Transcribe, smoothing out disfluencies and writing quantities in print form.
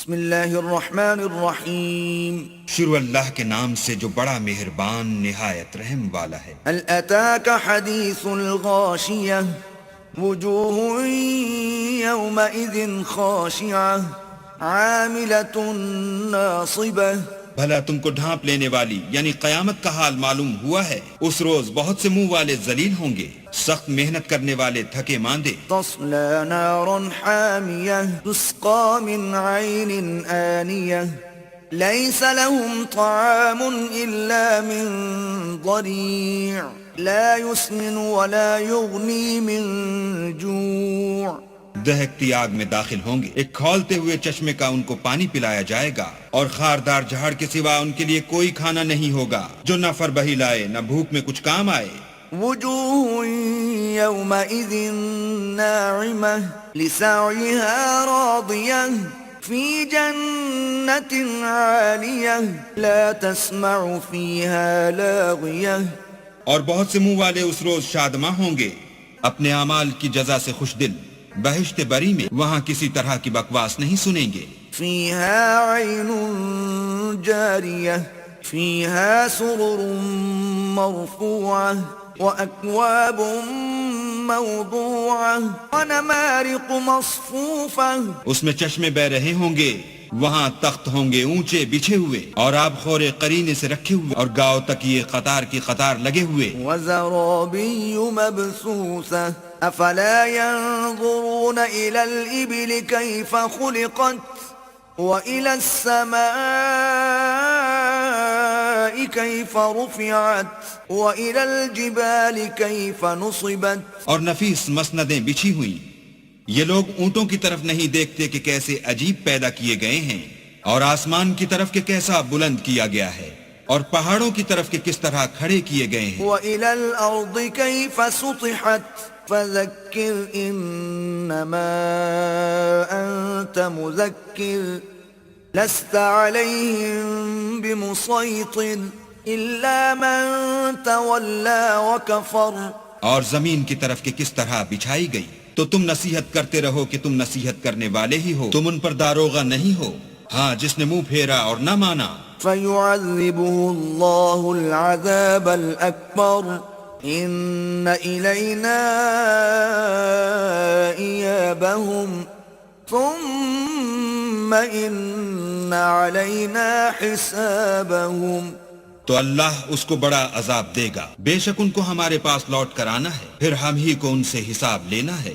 بسم اللہ الرحمن الرحیم. شروع اللہ کے نام سے جو بڑا مہربان نہایت رحم والا ہے. هل اتاك حدیث الغاشیہ وجوہ یومئذ خاشعہ عاملۃ ناصبہ. بھلا تم کو ڈھانپ لینے والی یعنی قیامت کا حال معلوم ہوا ہے. اس روز بہت سے منہ والے ذلیل ہوں گے، سخت محنت کرنے والے تھکے ماندے. تصلى نارا حامیہ تسقى من عین آنیہ ليس لهم طعام إلا من ضريع لا يسمن ولا يغني من جوع. دہکتی آگ میں داخل ہوں گے، ایک کھولتے ہوئے چشمے کا ان کو پانی پلایا جائے گا، اور خاردار جھاڑ کے سوا ان کے لیے کوئی کھانا نہیں ہوگا جو نہ فربہی لائے نہ بھوک میں کچھ کام آئے. وجوه يومئذ ناعمة لسعيها راضية في جنة عالية لا تسمع فيها لاغية. اور بہت سے منہ والے اس روز شادماں ہوں گے، اپنے اعمال کی جزا سے خوش دل. بہشت بری میں وہاں کسی طرح کی بکواس نہیں سنیں گے. فيها عين جارية فيها سرر مرفوعة وأكواب موضوعة ونمارق مصفوفة. اس میں چشمے بہ رہے ہوں گے، وہاں تخت ہوں گے اونچے بچھے ہوئے، اور آب خورے قرینے سے رکھے ہوئے، اور گاؤ تک یہ قطار کی قطار لگے ہوئے. وزرابي مبثوثة أفلا ينظرون إلى الإبل كيف خلقت وإلى السماء كيف رفعت وإلى الجبال كيف نصبت. اور نفیس مسندیں بچھی ہوئی. یہ لوگ اونٹوں کی طرف نہیں دیکھتے کہ کیسے عجیب پیدا کیے گئے ہیں، اور آسمان کی طرف کہ کیسا بلند کیا گیا ہے، اور پہاڑوں کی طرف کہ کس طرح کھڑے کیے گئے ہیں. وإلى الأرض كيف سطحت فذكر إنما أنت مذكر لست عليهم بمسيطر إلا من تولى وكفر. اور زمین کی طرف کہ کس طرح بچھائی گئی، تو تم نصیحت کرتے رہو کہ تم نصیحت کرنے والے ہی ہو، تم ان پر داروغہ نہیں ہو. ہاں، جس نے منہ پھیرا اور نہ مانا فيعذبه الله العذاب الأكبر إن إلينا إيابهم ثم إن علينا حسابهم. تو اللہ اس کو بڑا عذاب دے گا، بے شک ان کو ہمارے پاس لوٹ کر آنا ہے، پھر ہم ہی کو ان سے حساب لینا ہے.